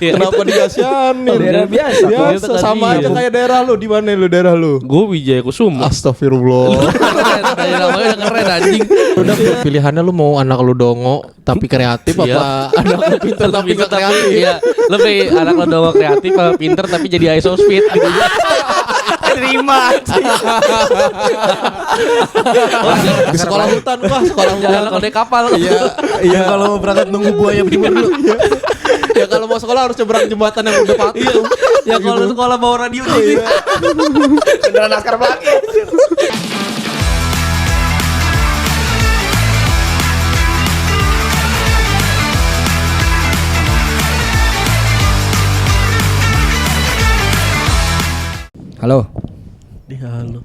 Kenapa dikasihanin? Daerah biasa. Biasa sama aja kayak daerah lu. Di mana lu daerah lu? Gue Wijaya Kusuma. Astagfirullah. Dari namanya udah keren anjing. Udah pilihannya lu mau anak lu dongo tapi kreatif apa anak lu pintar tapi enggak kreatif? Iya, lebih anak lo doang kreatif apa pinter tapi jadi ISO speed gitu. Terima. Di sekolah hutan gua, sekolah Jangan hutan. kalau naik kapal. Iya. Kalau mau berangkat nunggu buaya berdua dulu. Ya kalau mau sekolah harus nyebrang jembatan yang udah pakai. Ya kalau sekolah bawa radio gitu. Beneran askar belakang. Halo. Halo.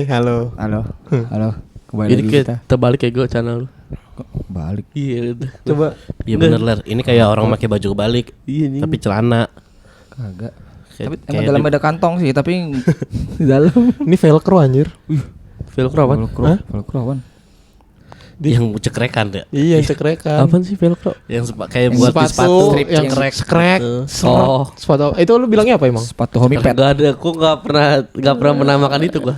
Halo. Halo. Halo. Kembali Ini lagi kita. terbalik kayak gue channel lu. Balik. Iya udah. Coba. Iya bener Ler, ini kayak orang pakai baju kebalik. Iya nih. Tapi celana. Kagak. Kayak- Tapi kayak emang dalam ada kantong sih, tapi di dalam. Ini velcro anjir. Velcro apa? Velcro apaan? yang cekrekan ya. Iya, cekrekan. Apaan sih velcro? Yang kayak buat di sepatu sepatu yang cekrek. crack. Oh. Sepatu. Itu lu bilangnya apa emang? Sepatu homie pet. Gak ada, gue gak pernah menamakan itu gua.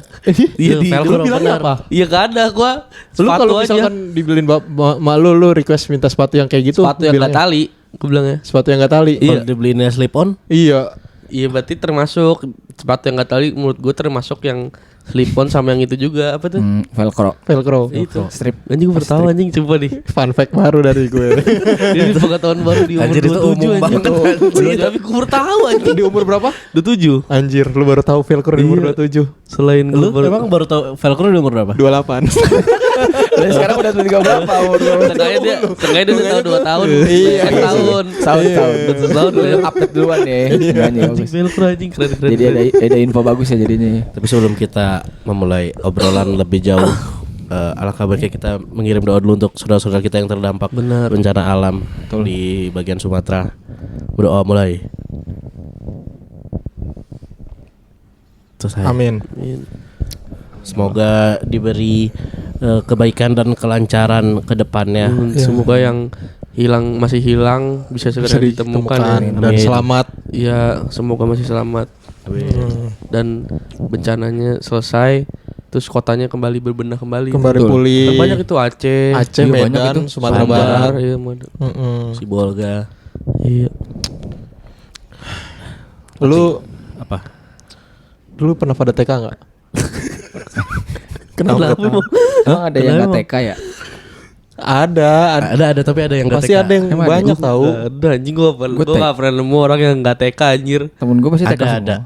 Iya, di velcro lu bilangnya bener. apa? Iya gak ada gua. Lu Sepatu kalau aja. misalkan dibeliin mak lu request minta sepatu yang kayak gitu, Sepatu yang gak bilangnya, tali, gue bilangnya. sepatu yang gak tali. Kalau dibeliinnya slip on, Iya. Iya berarti termasuk sepatu yang gak tali menurut gue termasuk yang slip on sama yang itu juga apa tuh? Velcro. Velcro. Itu Strip. anjing gue bertahu anjing coba nih. Fun fact baru dari gue. Ini pengetahuan baru di umur Anjir, itu 27 umum anjing. banget, Iya, tapi gue bertahu anjing. Di umur berapa? 27. Anjir, lu baru tahu velcro di umur 27. Selain gue lu emang baru tau velcro di umur berapa? 28. Sekarang udah 35 berapa umur lu? Setengahnya dia udah tahu 2 tahun. Iya, Kan tahun. Tahun. Betul tahun. Lu update duluan ya. Makanya Anjing bagus. velcro anjing keren. Jadi ada info bagus ya jadinya. Tapi sebelum kita memulai obrolan lebih jauh, alangkah baiknya kita mengirim doa dulu untuk saudara-saudara kita yang terdampak Benar. bencana alam di bagian Sumatera. Berdoa mulai. Selesai. Amin. Semoga diberi kebaikan dan kelancaran ke depannya. Semoga yang masih hilang bisa segera Bisa ditemukan ya. dan Amin. selamat. Iya, semoga masih selamat. Dan bencananya selesai, terus kotanya kembali berbenah kembali. Kembali Betul. pulih. Banyak itu Aceh, Aceh, Iya, banyak Medan, itu. Sumatera Sumbar. Barat. Iya, Mada. Sibolga. Iya. Lu Apa? dulu pernah pada TK enggak? Kenapa? Emang ada yang nggak TK ya? Ada. Ada tapi ada yang gak Pasti TK. ada yang Emang ada? banyak tahu. Ada anjing gua Gua gak pernah nemu orang yang enggak TK anjir. Temen gue pasti TK Ada, semua. ada.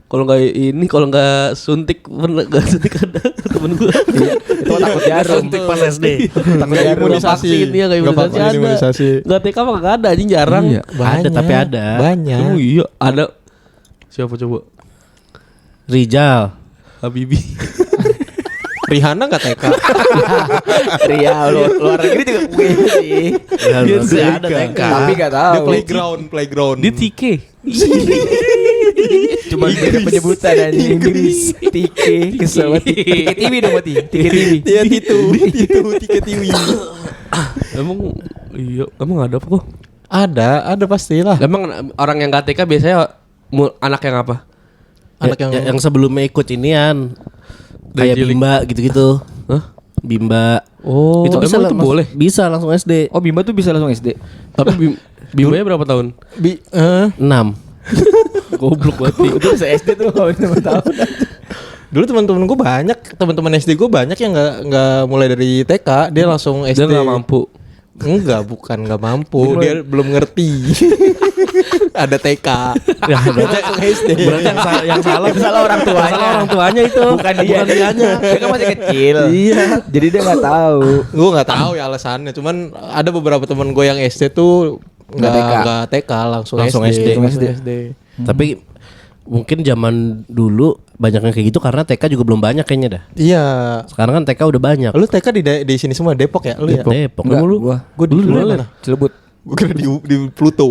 Kalau enggak suntik pernah enggak suntik ada temen gua. Itu takut jarum. Suntik pas SD. Takut Nggak jarum. imunisasi. Vaksin ya kayak Nggak imunisasi vaksin, ada. imunisasi. Enggak TK mah enggak ada anjing jarang. Iya. Ada, tapi ada. Banyak. Oh iya, ada. Siapa coba? Rijal. Habibi. Rihanna enggak TK? Ria luar negeri juga mungkin sih. Dia sih ada TK. Tapi nggak tahu. Dia playground. Di Tike. Cuma beda penyebutan aja Inggris. Tike kesel banget. Tike TV dong berarti. Tike TV. Dia Titu tiket TV. Emang ada apa kok? Ada pastilah. Emang orang yang gak TK biasanya anak yang apa? Anak yang sebelumnya ikut inian kayak Dajiling. Bimba gitu-gitu. Hah? Bimba. Oh, itu bisa emang itu boleh. Bisa langsung SD. Oh Bimba tuh bisa langsung SD. Tapi Bimbanya berapa tahun? 6. Goblok banget. Itu bisa SD tuh kalau 5 tahun. Dulu teman-teman gue banyak, teman-teman SD gue banyak yang nggak mulai dari TK, dia langsung SD. Dia gak mampu. Enggak, bukan nggak mampu, dia belum ngerti. Ada TK. Ya, berarti SD. berarti yang salah Salah orang tuanya. salah orang tuanya itu. Bukan dia. Bukan dianya. Dia kan masih kecil. Iya. Jadi dia nggak tahu. Gue nggak tahu ya alasannya, cuman ada beberapa teman gue yang SD tuh nggak TK, langsung SD. Langsung SD. Tapi mungkin zaman dulu banyaknya kayak gitu karena TK juga belum banyak kayaknya dah. Iya. Sekarang kan TK udah banyak. Lu TK di sini semua Depok ya? Lu ya? Depok. Enggak, Lu Gue di Dulu mana? Cilebut. Gue kira di Pluto.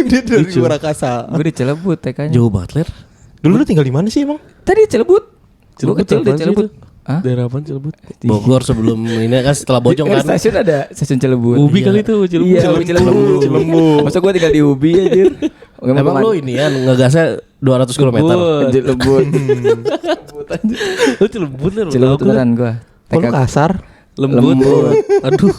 Dia dari luar angkasa. Gue di Cilebut TK-nya. jauh banget Ler. Dulu lu tinggal di mana sih emang? Tadi Cilebut. Gue Cilebut kecil di apaan sih Cilebut. Hah? Daerah apaan Cilebut? Bogor sebelum ini kan setelah Bojong Kan kan. stasiun ada stasiun Cilebut. Ubi kali itu Cilebut. Iya, Ubi Cilembu. Masa gue tinggal di Ubi anjir. Emang lu ini ya ngegasnya 200 km. Cilebut. Lu Cilebut lu. Cilebut beneran gue. Kok lu kasar? Lembut. Aduh.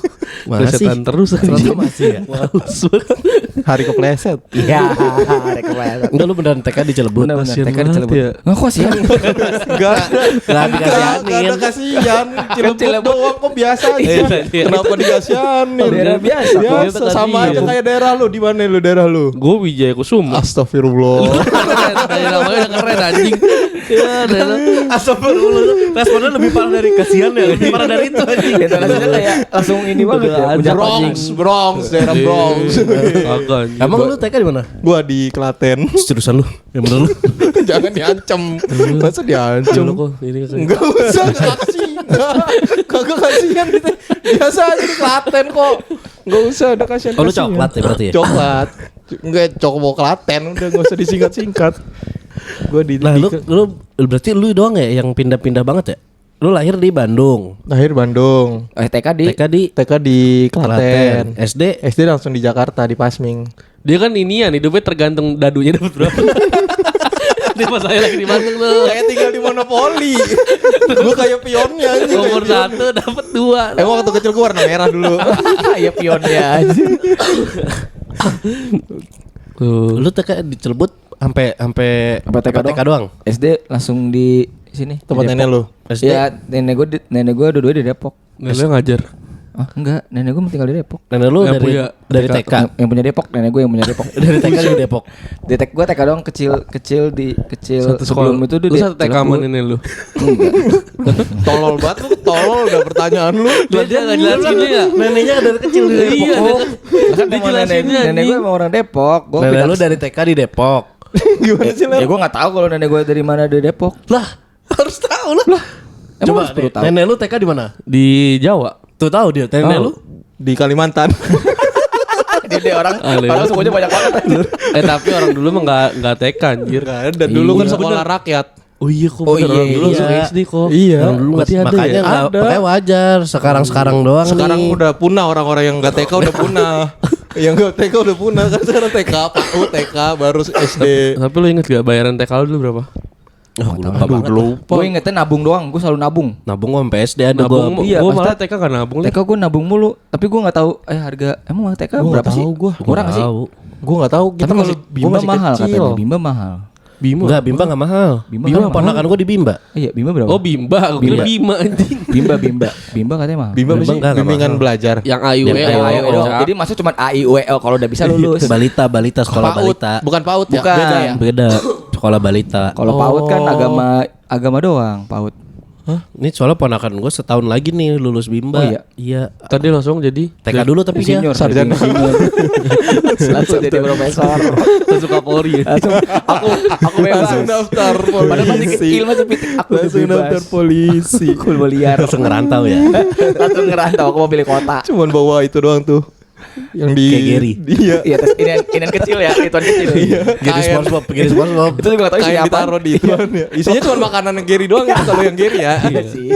Plesetan terus aja. Masih ya. Males banget. Hari kepleset. Iya, ada kepleset. Enggak lu beneran TK di Cilebut. Bener-bener Kasian TK di banget Cilebut. ya. Nggak kok sih? Enggak ada kasihan. Cilebut doang kok biasa aja. Kenapa dikasihanin? Daerah biasa. Biasa sama aja kayak daerah lu. Di mana lu daerah lu? Gue Wijaya Kusuma. Astagfirullah. Namanya udah keren anjing. Ya, Astagfirullah. Responnya lebih parah dari kasihan ya. Lebih parah dari itu anjing. Intonasinya kayak langsung ini banget ya. Punya Bronx, daerah Bronx. Agak. Emang lu TK di mana? Gua di Klaten. Jurusan lu. Yang bener lu. Jangan diancam. Masa diancam? Lu kok ini kan. Enggak usah kasih. Kagak kasihan gitu. Biasa aja di Klaten kok. Enggak usah ada kasihan. Oh, lu coklat ya berarti ya? Coklat. Enggak coklat Klaten udah enggak usah disingkat-singkat. Gua di Nah, lu berarti lu doang ya yang pindah-pindah banget ya? Lu lahir di Bandung. lahir Bandung. TK di TK di Klaten. SD SD langsung di Jakarta di Pasming. Dia kan inian hidupnya tergantung dadunya dapat berapa. Dia pas saya lagi di Bandung tuh. Kayak tinggal di monopoli. Gua kayak pionnya aja. Nomor 1 dapat 2. Emang waktu kecil gua warna merah dulu. ya pionnya aja. lu TK di Cilebut sampai TK doang. SD langsung di sini. Tempat di nenek Depok. lu. SD. Ya nenek gue dua-duanya di Depok. Nenek ngajar. Ah enggak, nenek gue tinggal di Depok. Nenek lu Yang dari punya dari TK. TK. Yang punya Depok, nenek gue yang punya Depok. Dari TK di Depok. Di TK gue TK doang kecil Satu sebelum sekolah. itu Lu satu TK sama nenek lu. Tolol banget lu, tolol udah pertanyaan lu. Dia enggak jelasin ya. Neneknya dari kecil di Depok. Iya, Kan nenek gue emang orang Depok. Gue Nenek lu dari TK di Depok. Gimana sih ya gue nggak tahu kalau nenek gue dari mana di Depok. Lah, harus tahu lah. Emang Coba harus perlu tahu. nenek lu TK di mana? Di Jawa. Tuh tahu dia. Nenek lu di Kalimantan. Dia orang Alay. sukunya banyak banget. Tapi orang dulu mah enggak TK anjir. Enggak ada dulu kan Iya, sekolah rakyat. Oh iya kok Oh bener, iya, orang dulu iya. langsung SD kok. Iya. Orang dulu Berarti ada makanya ya? nggak Ada. makanya wajar. Sekarang doang Sekarang nih. udah punah orang-orang yang enggak TK udah punah. Yang enggak TK udah punah kan sekarang TK, PAUD, TK baru SD. Tapi lu inget gak bayaran TK lu dulu berapa? Oh, gue lupa banget. Gue ingetnya nabung doang. Gue selalu nabung. Nabung sampai SD ada Nabung, gua. Iya, gua malah maksudnya- TK kan nabung. TK gue nabung mulu. Tapi gue nggak tahu harga. Emang TK Gua berapa nggak sih? tahu gua. Murah nggak sih? Tahu. Gua enggak tahu Tapi kalau Bimba mahal katanya. Bimba mahal. Bima. Enggak, Bimba enggak mahal. Bimba Bimba mahal. ponakan gua di Bimba. Iya, Bimba berapa? Oh Bimba, aku kira Bima anjing. Bimba katanya mahal. Bimba sih enggak bimbingan mahal. belajar. Yang AIW. Yang AIW. Jadi masuk cuma AIUEL kalau udah bisa lulus. Balita sekolah PAUD, balita. bukan PAUD ya. Bukan. Beda ya. Beda. Sekolah balita. Kalau PAUD kan agama doang, PAUD. Hah? Ini soalnya ponakan gue setahun lagi nih lulus Bimba. Oh, iya? Iya. Tadi langsung jadi TK dulu tapi dia. Insinyur, sarjana. Langsung jadi profesor. langsung Kapolri. Langsung aku bebas. Langsung daftar Padahal masih polisi. kecil masih pitik aku Langsung bebas. daftar polisi. Aku mau liar. Langsung ngerantau ya. Langsung ngerantau aku mau pilih kota. Cuman bawa itu doang tuh. Yang di Kayak Gary. Iya. Iya, terus ini kecil ya, ituan kecil. Iya. Gary SpongeBob, Gary SpongeBob. Itu juga gak tahu Kayak isinya apa. ditaruh di itu ya. Isinya cuma makanan yang Gary doang itu kalau yang Gary ya. Iya sih.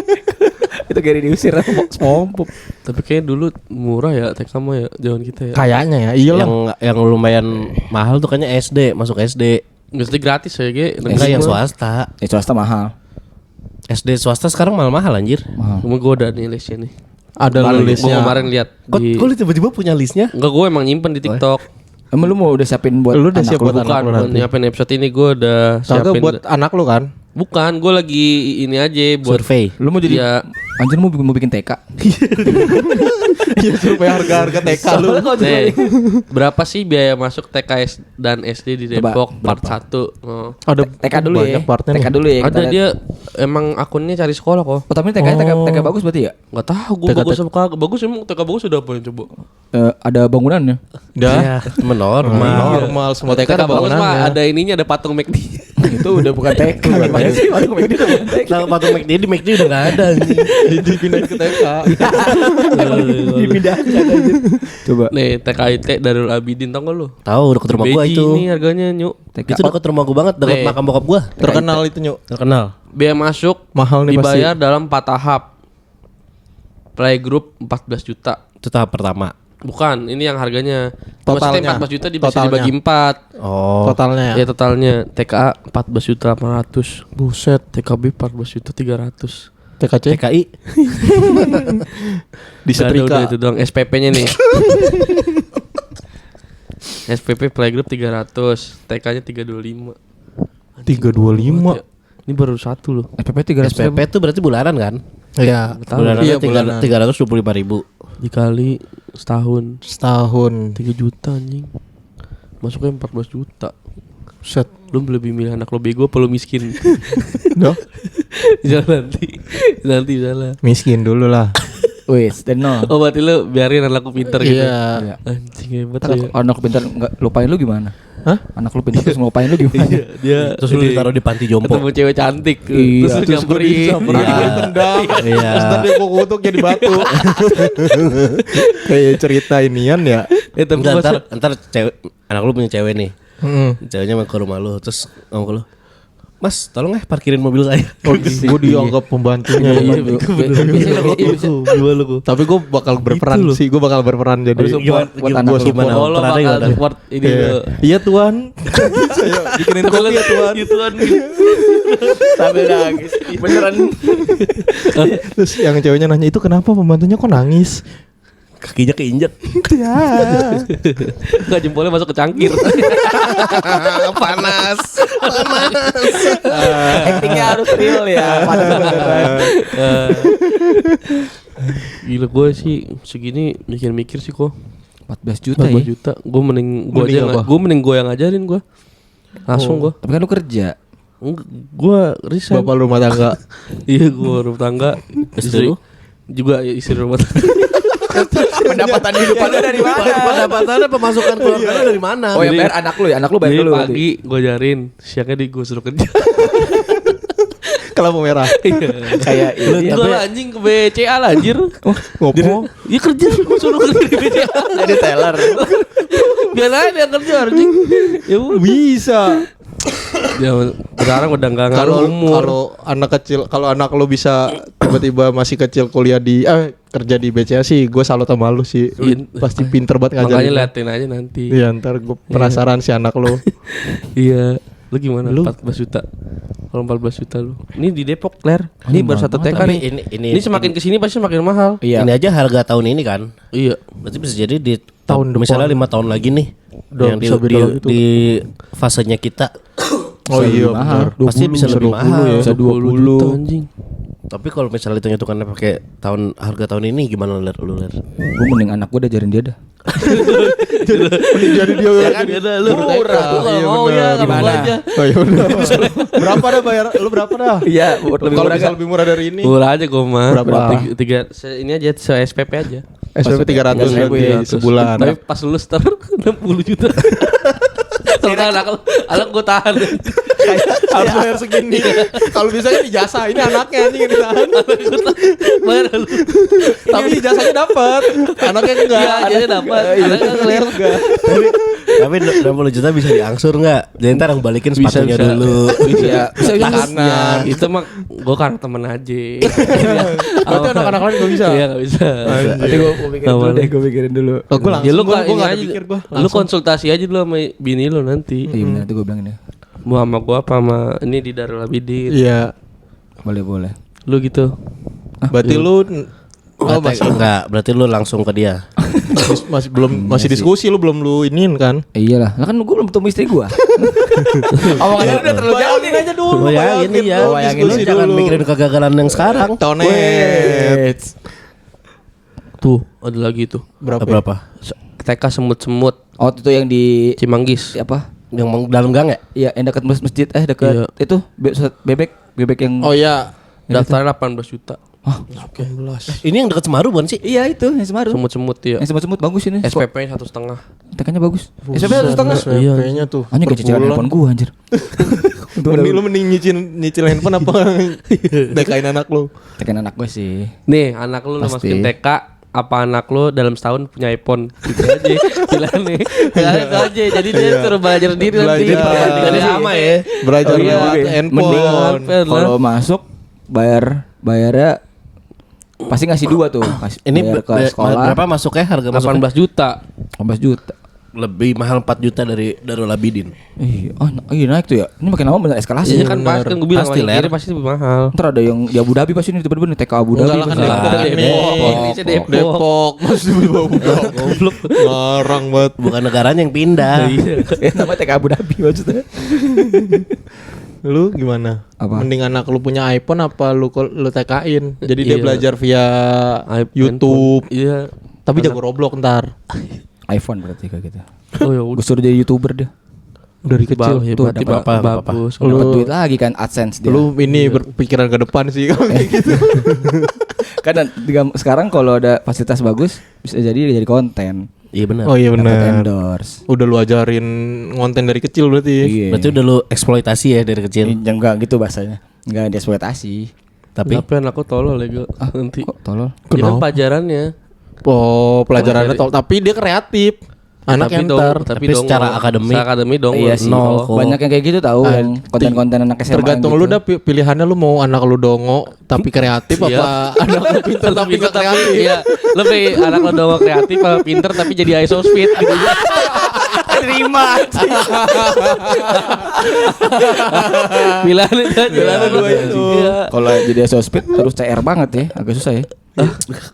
Itu Gary diusir SpongeBob. Tapi kayaknya dulu murah ya TK mah ya zaman kita ya. Kayaknya ya. Iya lah. Yang lumayan mahal tuh kayaknya SD, masuk SD. Mesti gratis ya, Ge. Enggak yang swasta. Ya swasta mahal. SD swasta sekarang mahal anjir. Cuma gue ada nih listnya nih. Ada Gue listnya. kemarin lihat Kok di. lu tiba-tiba punya listnya? Enggak, gue emang nyimpen di TikTok. Emang lu mau udah siapin buat Lu udah anak siap lu? buat anak Bukan, lu nanti. nyiapin episode ini gue udah Satu siapin. buat anak lu kan? Bukan, gue lagi ini aja buat Survei. Lu mau jadi Ya, anjir mau bikin TK. Iya supaya harga-harga TK lu. nih, berapa sih biaya masuk TK dan SD di Coba, Depok part 1? Oh. Ada TK dulu ya. banyak partnya TK nih. dulu ya. kita Ada lihat. dia emang akunnya cari sekolah kok. Oh, tapi TK bagus berarti ya? Enggak tahu gue TK bagus apa kagak. Bagus emang TK bagus udah apa yang coba? Ada bangunannya. Udah. Ya, normal. Normal semua TK TK ada bagus mah bangunannya. ada ininya, ada patung McD. Itu udah bukan TK. Gimana sih? Patung McD udah bukan TK. Nah, patung McD di McD udah enggak ada anjing. Dipindahin ke TK. Dipindahkan aja. Coba. Nih TKIT Darul Abidin tau gak lu? Tahu dekat rumah gua Beji itu. ini harganya nyuk. TK. Itu dekat rumah gua banget, dekat Nih. makam bokap gua. Terkenal itu nyuk. Terkenal. Biaya masuk Mahal nih pasti. dibayar dalam 4 tahap. Playgroup 14 juta. Itu tahap pertama. Bukan, ini yang harganya. Totalnya. Maksudnya 14 juta bisa Totalnya. dibagi 4. Oh. Totalnya Ya totalnya TKA 14 juta 800. buset. TKB 14 juta 300. TKC TKI. di Gak ada udah setrika. itu doang SPP-nya nih. SPP playgroup 300, TK-nya 325. 325. Ini baru satu loh. SPP 300 SPP itu berarti bulanan kan? Iya, Bulanannya iya bulanan. 325.000. Dikali setahun Setahun. 3 juta anjing. Masuknya 14 juta. Set. Lu lebih milih anak lo bego apa lo miskin? Doh, Jangan nanti salah. miskin dulu lah. Wis, dan no. Oh berarti lu biarin anak lu pinter gitu. Iya. Anjing hebat Kalau lu ya. anak lu pintar nggak lupain lu gimana? Hah? Anak lu pintar terus ngelupain lu gimana? Dia Terus lu ditaruh di panti jompo. ketemu cewek cantik tuh. Iya. Terus lu nyamperin. Iya. Tendang. Iya. Terus tadi gua kutuk jadi batu. Kayak cerita inian ya. Tapi Enggak, masa ntar cewek, anak lu punya cewek nih. Heeh. Ceweknya main ke rumah lu, terus ngomong ke lu, Mas, tolong parkirin mobil saya. Oh, gue dianggap pembantunya. gimana lu? Tapi gue bakal berperan sih, gue bakal berperan jadi. Harus support buat anak Gua lu. support. Oh lo Perannya bakal gimana? support ini Iya. lo. Iya tuan. Saya bikinin kopi ya tuan. Itu kan Sambil nangis. Beneran. Terus yang ceweknya nanya itu kenapa pembantunya kok nangis? Kakinya keinjek. Ya. Enggak jempolnya masuk ke cangkir. Panas. Actingnya harus real ya. Padahal beneran. Gila gue sih segini mikir-mikir sih kok. 14 juta 14 ya. juta. Gue mending gue Mending aja apa? gue mending gue yang ngajarin gue. Langsung gue. Tapi kan lu kerja. Gue resign. Bapak rumah tangga. Iya gue rumah tangga. Istri lu? Juga istri rumah tangga. Pendapatan hidupan lu dari mana? Pendapatannya pemasukan keluarga lu dari mana? Oh ya bayar anak lu ya, anak lu bayar Jadi dulu. pagi gue ajarin, siangnya gue suruh kerja. Kelapa merah. Kayak ini. Gue anjing ke BCA lah anjir. Ngopo. Iya kerja, gue suruh kerja di BCA. Jadi teller. Biar aja dia kerja anjing. Ya udah. Bisa. Ya sekarang udah nggak ngaruh Kalau umur. kalau anak kecil, kalau anak lo bisa tiba-tiba masih kecil kuliah di kerja di BCA sih, gue salut sama lu sih. Lu Iya. pasti pinter banget Makanya ngajarin. liatin aja nanti. Iya, ntar gue penasaran si anak lo. Iya. Lu gimana? Lu? 14 juta. Kalau 14 juta lu. Ini di Depok, Claire. Ini baru satu TK Tapi nih. ini Ini semakin kesini pasti semakin mahal. Iya. Ini aja harga tahun ini kan. Iya. Berarti bisa jadi di Tahun misalnya depan. 5 tahun lagi nih. Udah yang bisa beda lagi tuh. di fasenya kita. Oh iya, mahal. benar. Pasti bisa lebih mahal. ya. Bisa 20 juta anjing. Tapi kalau misalnya hitung-hitungannya pakai harga tahun ini gimana lu Ler? Gue mending anak gue udah ajarin dia dah. Jadi dia Ya dah lu murah. Lu Iya, mau bener. ya enggak mau Gimana? aja. Oh ya udah. Berapa dah bayar? Lu berapa dah? Iya, lebih Kalau murah bisa kan. lebih murah dari ini. Murah aja gue mah. Berapa? Tiga ini aja SPP aja. SPP 300 berarti sebulan. Tapi pas lulus 60 juta. Soalnya anak gue tahan. Harus bayar segini. Kalau bisa ini jasa, ini anaknya nih yang ditahan. Bayar lu. Tapi jasanya dapat. Anaknya enggak. Iya, aja dapat. Anaknya ngeler enggak. Tapi 60 juta bisa diangsur nggak? Jadi ntar yang balikin Bisa, sepatunya bisa. dulu. Bisa kanan. Itu mah gue kan temen aja. Berarti anak-anak lain gak bisa. Iya gak bisa. Nanti gue pikirin dulu deh, gue pikirin dulu. Oh, gue langsung. Ya lu gue ini gak ada aja. pikir gue. Lu konsultasi aja dulu sama bini lu nanti. Iya benar, nanti gue bilangin deh. Mau sama gua apa sama ini di Darul Abidin. Iya. Boleh. Lu gitu. Berarti lu Berarti lu langsung ke dia. masih diskusi lu belum lu iniin kan? Iyalah, lah kan gue belum ketemu istri gue. Omongannya udah terlalu jauh nih. aja dulu. Bayangin nih ya. bayangin Lu jangan mikirin kegagalan yang sekarang. Tonet. Tuh, ada lagi tuh. Berapa? TK semut-semut Oh itu yang di Cimanggis. apa? Yang dalam gang ya? Iya, yang dekat masjid dekat Iya. itu bebek yang Oh iya. Daftarnya 18 juta. Hah? 18. Ini yang dekat Semeru bukan sih? Iya itu yang Semeru. Semut-semut ya. Yang semut-semut bagus ini. SPP 1,5. Tekannya bagus. SPP 1,5. SPP-nya tuh. Hanya kayak cicilan handphone gue anjir. Mending lu mending nyicil handphone apa DK-in anak lu. Tekan anak gue sih. Nih, anak lu Pasti. masukin TK apa anak lo dalam setahun punya iPhone gitu aja pilihannya. Pilihannya itu aja. Jadi dia suruh belajar sendiri nanti. Belajar. Jadi sama ya. Belajar Oh, iya. lewat Mending handphone. kalau masuk bayarnya pasti ngasih 2 tuh. Ini bayar ke sekolah berapa masuknya harga masuknya? 18 juta. 18 juta. Lebih mahal 4 juta dari Darul Abidin. Iya, naik tuh ya. Ini makin lama bener eskalasi. Iya kan pas kan gue bilang Pasti, lagi Ler. kiri pasti lebih mahal. Ntar ada yang di Abu Dhabi pasti ini tiba-tiba nih TK Abu Dhabi. Enggak lah kan pasti. Depok. Depok. Depok. Masih buka-buka. Goblok. Ngarang banget. Bukan negaranya yang pindah. Nama TK Abu Dhabi maksudnya. Lu gimana? Apa? Mending anak lu punya iPhone apa lu TK-in? Jadi dia Iya. belajar via YouTube. Iya. Tapi jago Roblox ntar. iPhone berarti kayak gitu. Oh ya Gue suruh jadi YouTuber dia. Dari kecil. ya, tuh berarti dapat bagus. Dapat duit lagi kan AdSense dia. Lu ini berpikiran ke depan sih kalau kayak gitu. Kan sekarang kalau ada fasilitas bagus bisa jadi konten. Iya benar. Oh iya Dapat benar. endorse. Udah lu ajarin ngonten dari kecil berarti. Iya. Berarti udah lu eksploitasi ya dari kecil. Enggak gitu bahasanya. Enggak dieksploitasi. Tapi Tapi anak aku tolol ya gue nanti. Kok tolol? Dia kan Kenapa? pelajarannya. Oh, pelajarannya tapi dia kreatif. Anak yang ntar. tapi secara akademik- secara akademik dong Iya sih. nol kok. Banyak yang kayak gitu tahu yang konten-konten anak SMA. Tergantung gitu. lu dah pilihannya lu mau anak lu dongo tapi kreatif apa anak lu pintar tapi gak kreatif. Iya, lebih anak lo doang kreatif apa pinter tapi jadi ISO speed gitu. terima. Pilihannya dua itu. Iya. Kalau jadi sosmed terus CR banget ya, agak susah ya.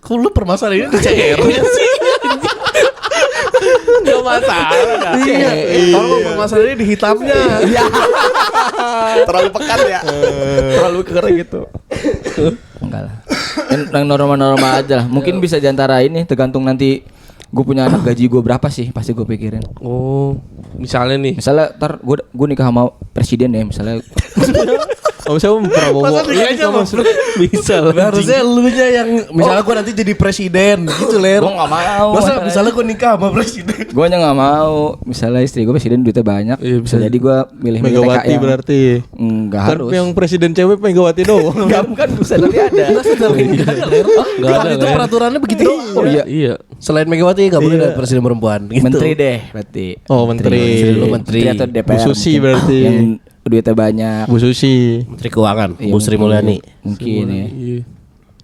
kok lu permasalahan ini di CR-nya sih? Enggak masalah. Iya. Kalau permasalahannya di hitamnya. Terlalu pekat ya. Terlalu keren gitu. Enggak lah. Yang normal-normal aja lah. Mungkin bisa diantara ini tergantung nanti gue punya anak gaji gue berapa sih pasti gue pikirin. Oh, misalnya nih. Misalnya ntar gue nikah sama presiden ya misalnya. Kamu siapa Prabowo? Masa nikahnya sama Bisa Nah, harusnya lu nya yang misalnya gua nanti jadi presiden gitu Ler. Gue nggak mau. Masa misalnya gua nikah sama presiden. gue nggak mau. Misalnya istri gue presiden duitnya banyak. Iya, bisa. Jadi gue milih Megawati TK yang berarti. nggak Kan harus. yang presiden cewek Megawati doang. Nggak bukan bisa tapi ada. Enggak ada. Itu peraturannya begitu doang. Oh iya. Iya. Selain Megawati enggak boleh ada presiden perempuan gitu. Menteri deh berarti. Oh, menteri. Lu menteri. Atau DPR. Bu Susi mungkin. berarti. Yang duitnya banyak. Bu Susi. Menteri Keuangan, Iya, Bu Sri mungkin. Mulyani. Mungkin ya. Iya.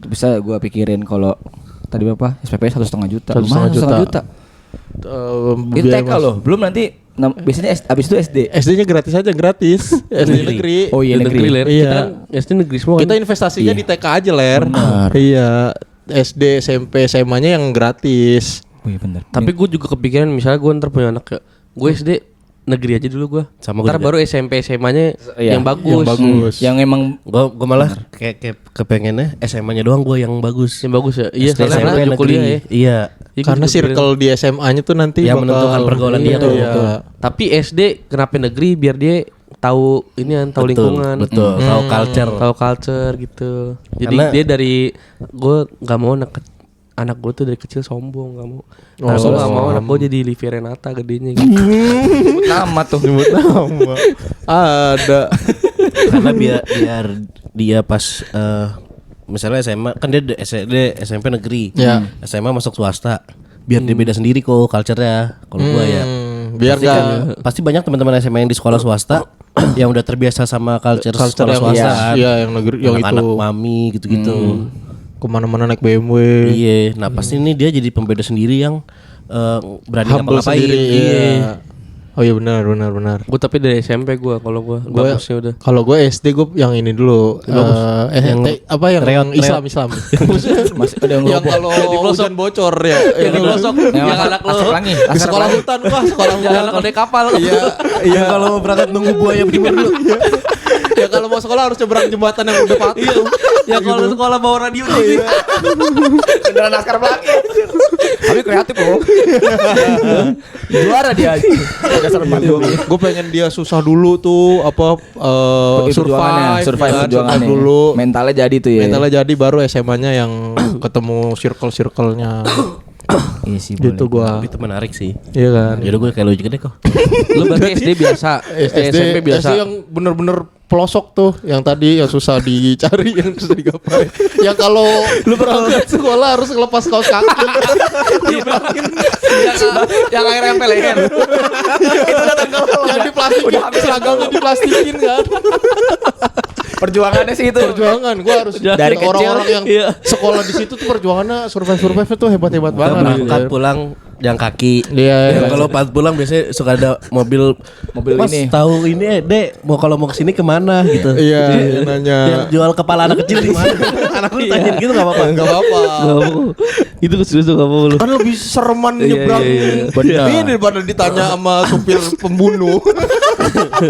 Bisa gue pikirin kalau tadi berapa? SPP 1,5 juta. 1,5 Lumayan, juta. 1,5 juta. Itu TK loh. Belum nanti biasanya abis itu SD. SD-nya gratis aja, gratis. SD negeri. Oh iya negeri. Ler. Iya. Kita kan SD negeri semua kan. Kita investasinya Iya. di TK aja, Ler. Benar. Iya. SD, SMP, SMA-nya yang gratis. Oh iya benar. Tapi gue juga kepikiran misalnya gue ntar punya anak ya. Gue SD negeri aja dulu gue. Sama gua Ntar juga. baru SMP SMA-nya Iya, yang bagus. yang bagus. Yang emang Gua malah kayak kepengennya SMA-nya doang gua yang bagus. Yang bagus ya. Iya, SD, karena SMP lanjut kuliah ya. Iya. Iya, gua Karena juga circle di SMA-nya tuh nanti Yang bakal menentukan pergaulan dia Iya, tuh. iya. Tapi SD kenapa negeri biar dia tahu ini kan tahu Betul, lingkungan. betul. Tahu culture. Tahu culture gitu. Jadi Karena- dia dari gue nggak mau anak gue tuh dari kecil sombong nggak mau. Oh, Nah, gue nggak mau sombong. anak gue jadi Livia Renata gedenya gitu. nama tuh. Nyebut nama. Ada. Karena biar dia pas misalnya SMA kan dia SD SMP negeri. Ya. SMA masuk swasta. Biar dia beda sendiri kok culture-nya. Kalau gua ya. Biar Pasti, gak pasti banyak teman-teman SMA yang di sekolah swasta yang udah terbiasa sama culture sekolah yang swasta kan. iya, yang negeri yang Anak-anak itu mami gitu-gitu. kemana-mana naik BMW. Iya, nah pasti ini dia jadi pembeda sendiri yang berani Humble ngapa-ngapain. sendiri. Iya. Iya. Oh iya benar. Gue tapi dari SMP gue kalau gue bagusnya udah. Kalau gue SD gue yang ini dulu. Apa yang reot. Islam. Masih ada yang yang roboh. kalau hujan bocor ya. Yang di pelosok, yang anak lo Asap lagi. Di sekolah hutan wah, sekolah yang anak hutan. lo naik kapal. Iya. Iya, kalau mau berangkat nunggu buaya berdua dulu. Ya kalau mau sekolah harus nyebrang jembatan yang udah patah. Ya kalau sekolah bawa radio gitu. Beneran laskar belakang. Tapi kreatif loh. Juara dia. Dasar Gue pengen dia susah dulu tuh apa survive perjuangannya. dulu. Mentalnya jadi tuh ya. Mentalnya jadi baru SMA-nya yang ketemu circle-nya. Iya sih. Gitu gua. Itu menarik sih. Iya kan. Yaudah gue kayak lo juga deh kok. Lu berarti SD biasa, SMP biasa. SD yang bener-bener pelosok tuh, yang tadi yang susah dicari, yang susah digapai. Yang kalau lu berangkat sekolah harus ngelepas kaos kaki. Yang air nempel leher. Itu datang Yang diplastikin, seragamnya diplastikin kan. Perjuangannya sih itu. Perjuangan, gue harus Dari kecil, orang-orang yang iya. sekolah di situ tuh perjuangannya survive tuh hebat-hebat banget. Berangkat pulang jalan kaki. Iya. Kalau pas pulang biasanya suka ada mobil Mas, ini. tahu ini Dek, kalau mau kesini kemana gitu. Iya, nanya. Yang jual kepala anak kecil di mana? Anak lu tanyain gitu enggak apa-apa. Enggak apa-apa. Itu serius tuh gak apa-apa lu. Kan lebih sereman Iya, nyebrang iya, iya. benar. Ini daripada ditanya sama supir pembunuh.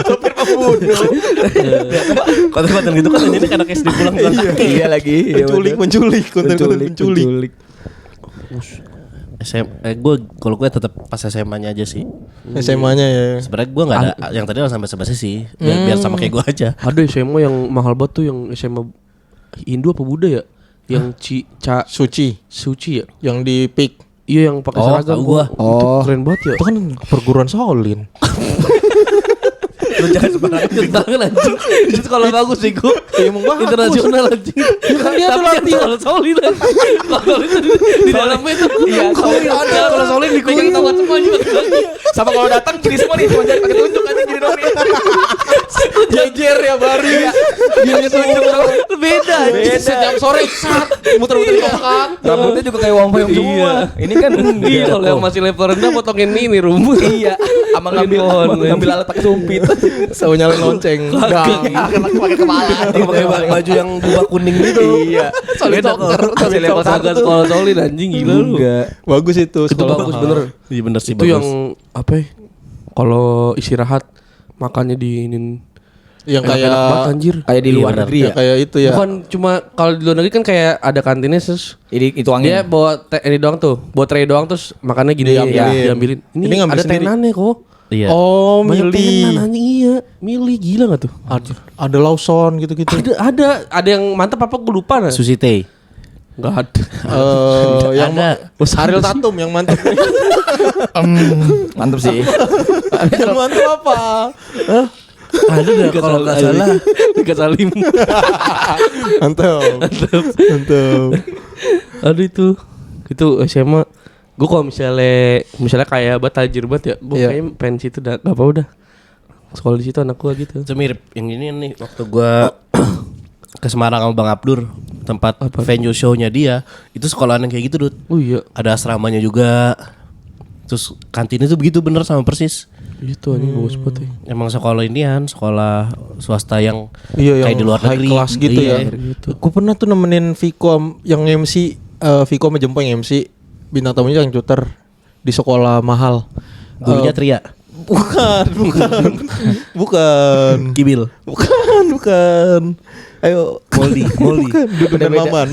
Supir pembunuh. Konten-konten gitu kan ini anak SD pulang jalan kaki. Iya lagi. Menculik, konten-konten menculik. Gue kalau gue tetap pas SMA-nya aja sih. SMA-nya ya. Sebenarnya gue nggak ada yang tadi sampai sebasi sih. Biar sama kayak gue aja. Ada SMA yang mahal banget tuh, yang SMA Hindu apa Buddha ya? Yang Suci ya? Yang di PIK. Iya, yang pakai seragam. tahu gua. Itu keren banget ya. Itu kan perguruan Shaolin. Lu jangan sembarangan. Tangan anjing. Itu kalau bagus sih gua. Emang bagus. Internasional anjing. Ya kan dia tuh Tapi latihan. kalau Shaolin anjing. Kalau itu di dalamnya itu. Iya, Shaolin ada. Kalau Shaolin Pegang tangan semua juga. Sama kalau datang gini semua nih, cuma jangan pakai tunjuk aja gini dong nih. Jejer ya baru ya. Dia tunjuk Beda. sejam sore sat muter-muter tongkat. Rambutnya juga kayak wong-wong semua. Ini kan Iya, kalau yang masih level rendah potongin ini rumput. iya, sama ngambil alat pakai sumpit. Sau nyalain lonceng. Pakai kepala. Pakai baju yang berubah kuning gitu. Iya. Solid dokter. Masih level kagak sekolah Shaolin anjing, gila lu. Enggak. Bagus itu. Itu sekolah bagus mahal. bener. Iya bener sih Itu bagus. yang apa ya? Kalau istirahat makannya diinin Yang enak-enak banget, kayak anjir. Kayak di Iya, luar benar. negeri ya. kayak itu ya. Bukan cuma kalau di luar negeri kan kayak ada kantinnya terus Itu angin. dia bawa ini doang tuh, bawa tray doang terus makannya gini Diambilin. diambilin. Ini ngambil ada sendiri. tenannya kok. Iya. Oh, Banyak tenan milih. anjing, iya. Milih gila gak tuh? Ada Lawson gitu-gitu. Ada yang mantap apa gue lupa nah. Sushi teh. Enggak ada. Yang Ariel Tatum yang mantap. Mantap sih. Yang mantap apa? Ada deh kalau nggak salah. Dekat Salim. Mantap. Aduh itu SMA. Gue kalau misalnya kayak tajir banget ya, gue Iya. kayaknya pengen situ dah, gak apa udah. Sekolah di situ anak gue gitu. Itu mirip yang ini nih waktu gua ke Semarang sama Bang Abdur, tempat venue show-nya dia, itu sekolahan yang kayak gitu, Dut. Oh iya, Ada asramanya juga. Terus kantinnya tuh begitu bener sama persis. itu anjing bagus banget ya. Emang sekolah inian, sekolah swasta yang Iya, kayak yang di luar high negeri class gitu Iya. ya. Gue pernah tuh nemenin Viko yang MC, Viko sama Jempol yang MC, bintang tamunya yang cuter di sekolah mahal. Gurunya Tria. Bukan. Kibil. Bukan. Ayo, Moldi. Dudu dan Maman.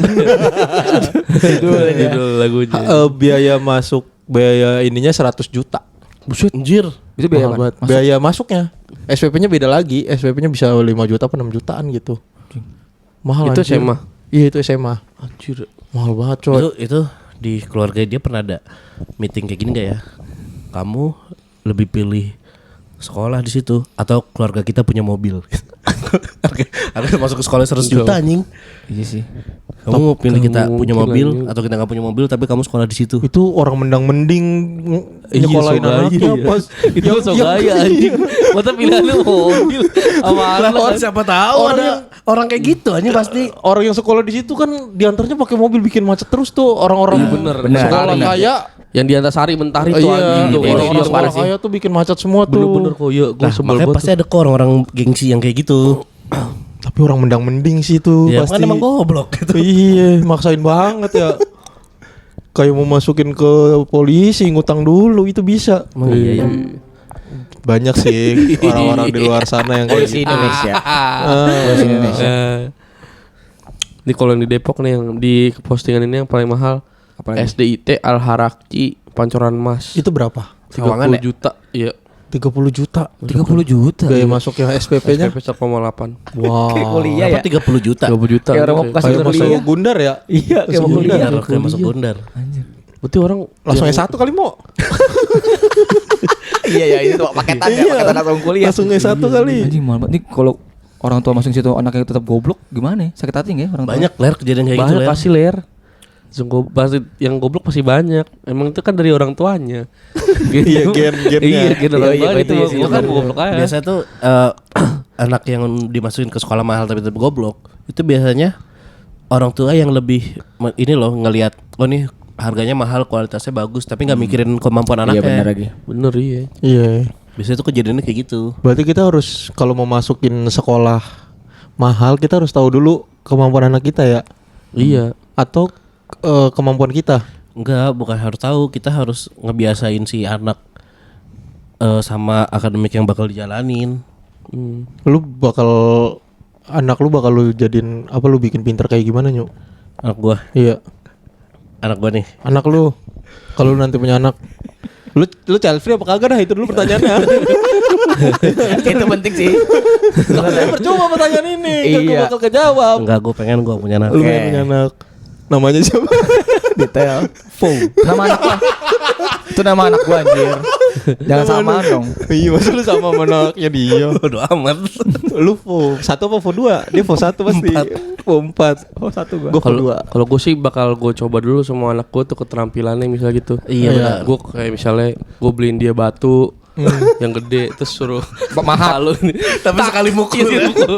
Judul lagunya. Biaya masuk, biaya ininya 100 juta. Buset, anjir. Itu biaya Mahal apa? banget. Biaya masuknya. SPP-nya beda lagi. SPP-nya bisa 5 juta apa 6 jutaan gitu. Mahal Itu anjir. SMA? Iya itu SMA. Anjir. Mahal banget coy. Itu di keluarga dia pernah ada meeting kayak gini gak ya? Kamu lebih pilih sekolah di situ atau keluarga kita punya mobil? Harga masuk ke sekolah 100 juta anjing. Iya sih. Kamu mau pilih kita mungkin punya mobil anjing. atau kita nggak punya mobil tapi kamu sekolah di situ? Itu orang mendang-mending nyekolahin so gaya, anaknya iya. pas Itu so gaya anjing. Masa pilihan lu mobil sama anak. Siapa tahu orang kayak gitu anjing pasti. orang yang sekolah di situ kan diantaranya pakai mobil bikin macet terus tuh orang-orang bener. sekolah Bener. kaya. Yang di Antasari Mentari tuh Iya, anjing tuh. iya, orang-orang iya, sekolah parah sih. kaya tuh bikin macet semua tuh. Bener-bener kok ya, gue Nah, sebel makanya banget. pasti ada kok orang-orang gengsi yang kayak gitu. Tapi orang mendang-mending sih tuh Ya pasti. kan emang goblok gitu. Iya, maksain banget ya. Kayak mau masukin ke polisi ngutang dulu itu bisa. Iya, iya. Banyak sih orang-orang di luar sana yang kayak Polisi gitu. Indonesia. Ah. Polisi Indonesia. Ini kalau yang di Depok nih, yang di postingan ini yang paling mahal, Apalagi? SDIT Al Harakci Pancoran Mas. Itu berapa? 30 Sawangan ya? juta. Iya. 30 juta. 30 juta. Biaya masuk yang SPP-nya. SPP 1,8. Wow. Kayak kuliah ya. Apa 30 juta? 30 juta. Kayak orang mau kasih Kayak masuk kuliah. Gundar ya? Iya, kayak mau kuliah. Gondar, kayak masuk Gondar. Berarti orang Langsung yang- S1 kali mau. Iya ya, itu paketan ya, paketan langsung kuliah. Langsung S1 kali. Anjing mahal banget. Nih kalau orang tua masukin situ anaknya tetap goblok gimana ya? Sakit hati nggak ya orang tua? Banyak ler kejadian kayak gitu Banyak ler. pasti ler. Pasti yang goblok pasti banyak. Emang itu kan dari orang tuanya. Iya, gen-gennya. Iya, gen orang Iya, tuanya itu iya sih, itu kan bener. goblok aja. Biasanya tuh anak yang dimasukin ke sekolah mahal tapi tetap goblok itu biasanya orang tua yang lebih ini loh ngelihat oh nih harganya mahal kualitasnya bagus tapi nggak mikirin kemampuan Iya anaknya. benar lagi. Bener iya. Iya. Biasanya tuh kejadiannya kayak gitu. Berarti kita harus kalau mau masukin sekolah mahal kita harus tahu dulu kemampuan anak kita ya. Iya. Atau kemampuan kita. Enggak, bukan harus tahu, kita harus ngebiasain si anak sama akademik yang bakal dijalanin. Anak lu bakal lu jadiin apa, lu bikin pinter kayak gimana, Nyuk? Anak gua, Iya. anak gua nih. Anak lu kalau lu nanti punya anak, lu child free apa kagak dah, itu dulu pertanyaannya. Itu penting sih. Percuma pertanyaan ini, kan gua Iya. bakal kejawab. Enggak, gua pengen gua punya anak. Lu Oke. pengen punya anak. Namanya siapa? Detail. Nama anak gua. Itu nama anak gua anjir. Jangan sama dong. Iya, masa lu sama sama anaknya dia. Bodo amat. Lu Vo 1 apa Vo 2? Dia Vo 1 pasti. Vo 4. Oh, satu gua. Gua Vo 2. Kalau gue sih bakal gue coba dulu semua anak gue tuh keterampilannya misalnya gitu. Iya, benar. Gue kayak misalnya gue beliin dia batu yang gede terus suruh mahal. tapi sekali mukul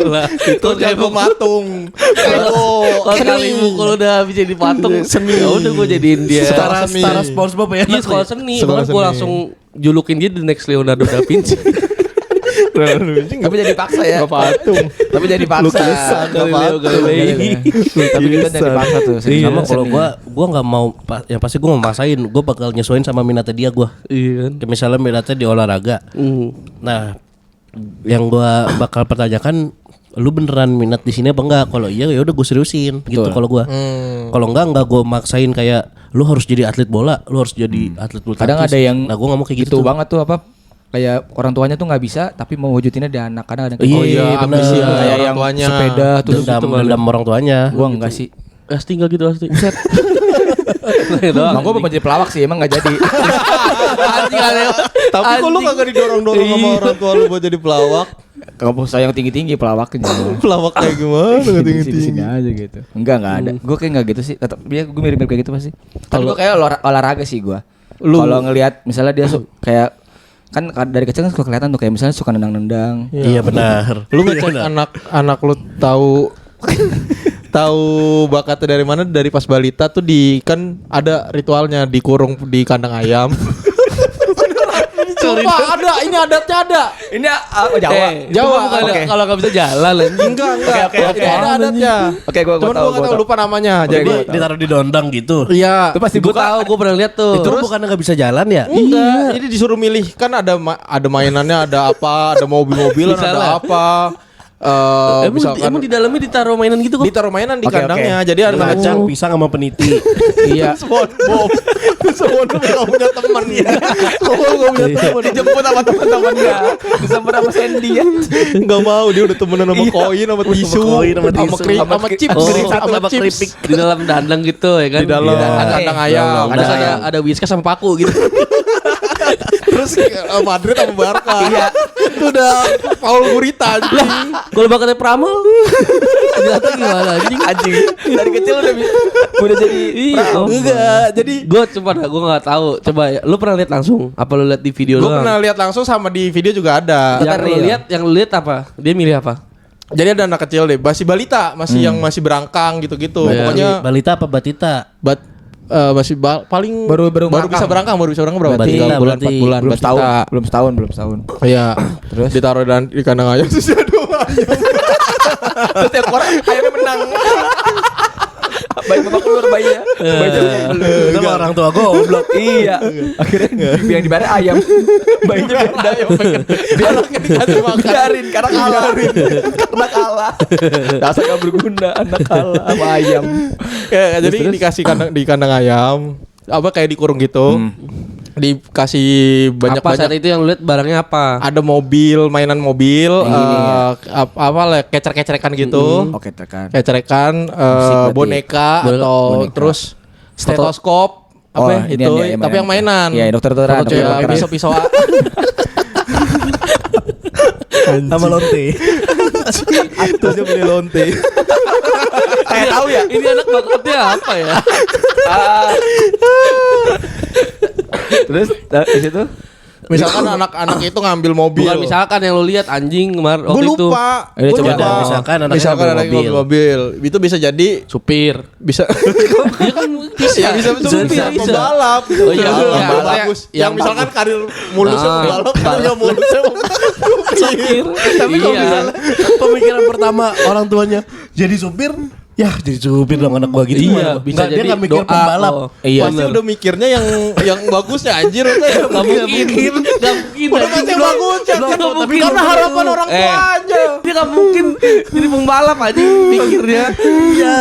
lah. Itu jago matung. Kalau sekali mukul udah bisa jadi patung. Seni. Ya udah gue jadiin dia. Setara seni. Setara SpongeBob ya. Iya sekolah seni. Sekolah Bahkan gue seni. langsung julukin dia the next Leonardo da Vinci. Tapi jadi paksa ya. Gak patung. Tapi jadi paksa. Lukisan, gak Galileo patung. Galilei. Tapi kita jadi paksa tuh. Iya. Sama kalau gua nggak mau yang pasti gua mau masain, gua bakal nyesuaiin sama minatnya dia gua. Iya kan. Kayak misalnya minatnya di olahraga. Nah, yang gua bakal pertanyakan lu beneran minat di sini apa enggak? Kalau iya ya udah gue seriusin gitu kalau gua. Kalau enggak gua maksain kayak lu harus jadi atlet bola, lu harus jadi atlet bulu Kadang tangkis. ada yang nah, gua nggak mau kayak gitu gitu. banget tuh apa? Kayak orang tuanya tuh nggak bisa tapi mau wujudinnya di anak. Kadang ada Iya, Oh iya, bener. ambisi kayak orang yang tuanya. sepeda tuh Dendam, gitu. dendam orang tuanya. Gua enggak sih. Asti enggak gitu Asti. Buset. Nah, gue mau jadi pelawak sih, emang gak jadi. Anjing aneh. Tapi kok lu kagak didorong-dorong sama orang tua lu buat jadi pelawak? Kalau saya yang tinggi-tinggi pelawaknya. Pelawak kayak gimana? Gak Di tinggi-tinggi. sini aja gitu. Enggak ada. Gue kayak enggak gitu sih. Tetap dia gue mirip-mirip kayak gitu pasti. Tapi gue kayak olahraga sih gue. Kalau ngelihat misalnya dia kayak kan dari kecil kan suka kelihatan tuh kayak misalnya suka nendang-nendang. Iya benar. Lu ngecek anak lu tahu bakatnya dari mana? Dari pas balita tuh kan ada ritualnya dikurung di kandang ayam. Sumpah ada, ini adatnya ada. Ini Jawa. Jawa, bukan oke. kalau enggak bisa jalan anjing. Enggak. Oke. Ada adatnya. Oke, gua Cuman tahu, gua nggak tahu, lupa namanya. Jadi Ditaruh di dondang gitu. iya. Itu pasti Gue buka. tahu, gue pernah lihat tuh. Itu bukan nggak bisa jalan ya? Enggak, ini disuruh milih kan ada mainannya, ada apa, ada mobil-mobilan, Misalnya. ada apa. Emang di dalamnya ditaruh mainan gitu kok? ditaruh mainan di Oke, kandangnya. oke. Jadi ada Kacang, pisang sama peniti. Iya. SpongeBob. SpongeBob gak punya teman ya. SpongeBob gak punya teman. Dijemput sama teman-temannya. Disamper sama Sandy ya. Gak mau, dia udah temenan sama koin, sama tisu, koin, sama tisu. sama chips, Oh, sama chips. di dalam dandang gitu ya kan? Di dalam kandang ayam. Terus ada whiskas sama paku gitu. Terus Madrid sama Barca. Iya. Itu udah Paul Gurita anjing. Kalau bakatnya Pramel. Ternyata gimana anjing? Dari kecil udah jadi Iya. Enggak, jadi Gue coba dah, gue nggak tahu. Coba ya, lu pernah lihat langsung? Apa lu lihat di video gue doang? pernah lihat langsung sama di video juga ada. Yang lu lihat apa? Dia milih apa? Jadi ada anak kecil deh, masih balita, yang masih berangkang gitu-gitu. Pokoknya Balita apa batita? paling Baru bisa berangkang berapa? Batita 3 bulan, berarti. 4 bulan. belum setahun. Iya. Terus ditaruh di kandang ayam terus aduh ayam. Terus tiap orang ayamnya menang. Bayi babak keluar bayinya. Itu mah orang tua goblok. Iya. Akhirnya yang dibara ayam. Bayinya beda ayam. Anaknya dikasih makan. Biarin karena kalah. Dasar gak berguna anak kalah sama ayam. Ya, jadi dikasih di kandang ayam. Apa kayak dikurung gitu. Dikasih Apa saat banyak-banyak. itu yang lu lihat barangnya apa? Ada mobil, mainan mobil, apa lah kecer-kecerekan gitu. Oke, tekan. Kecerekan, berarti. boneka atau Boneka. terus stetoskop apa ini itu yang tapi yang mainan. Iya, dokter-dokteran. Pisau-pisau Sama lonte. Terus dia beli lonte. Kayak tahu ya. Ini anak bakatnya apa ya? Terus di situ Misalkan anak-anak itu ngambil mobil. Bukan misalkan yang lu lihat anjing kemarin Gue waktu itu lupa. Eh, Gua coba lupa. dah, misalkan anaknya Misalkan ngambil anaknya ngambil mobil. Itu bisa jadi supir. bisa Iya kan bisa. ya bisa pembalap. Oh iya, Pembalap iya, bagus. yang Yang misalkan karir mulusnya Nah, pembalap, karirnya mulusnya supir. Tapi kalau Iya. misalnya pemikiran pertama orang tuanya jadi supir, ya jadi supir dong anak gua gitu. Iya, gimana? bisa Nggak, dia jadi nggak mikir doa. pembalap. Oh. iya. Pasti udah mikirnya yang bagusnya anjir udah ya. Gak mungkin. Gak mungkin. Udah pasti yang bagusnya. Tapi karena harapan orang tua aja. Dia gak mungkin jadi pembalap aja pikirnya. Iya.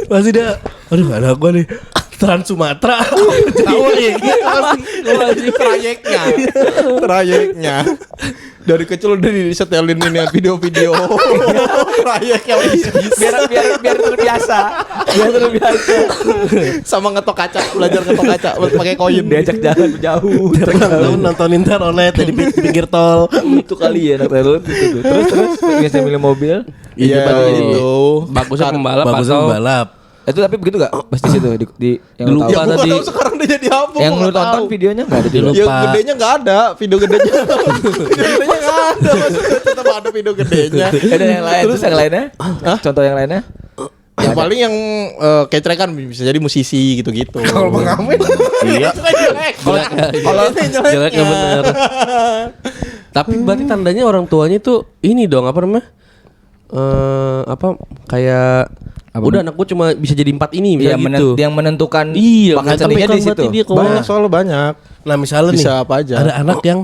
Pasti dia, aduh anak gua nih Trans Sumatera, Jawa ya gitu. Trayeknya dari kecil udah disetelin ini video-video trayek yang biar terbiasa. Biar terbiasa. sama ngetok kaca, belajar ngetok kaca pakai koin. Diajak jalan jauh. Lu nontonin Tarolet di pinggir tol. Itu kali ya anak terus gitu. Terus biasa milih mobil. Iya itu. Bagusnya pembalap Bagusnya atau pembalap. Itu tapi begitu gak? Pasti situ di yang lu Lupa tahu. Ya gua tadi. tahu sekarang dia jadi apa. Yang gua lu nggak tonton tahu. videonya enggak ada Dia juga. lupa. Ya gedenya nggak ada, video gedenya. Video gedenya nggak ada, maksudnya tetap ada video gedenya. Ada yang lain terus yang lainnya? Contoh yang lainnya? Yang paling yang kecrekan bisa jadi musisi gitu-gitu. Kalau pengamen Iya. kalau jeleknya bener. Tapi berarti tandanya orang tuanya tuh ini dong apa namanya? Apa kayak Apa udah anak gue cuma bisa jadi 4 ini Iya, misalnya gitu. yang menentukan Iya, bakat tapi seninya kan di situ. berarti dia kalau- banyak soalnya banyak. Nah misalnya nih, Bisa apa aja. ada anak yang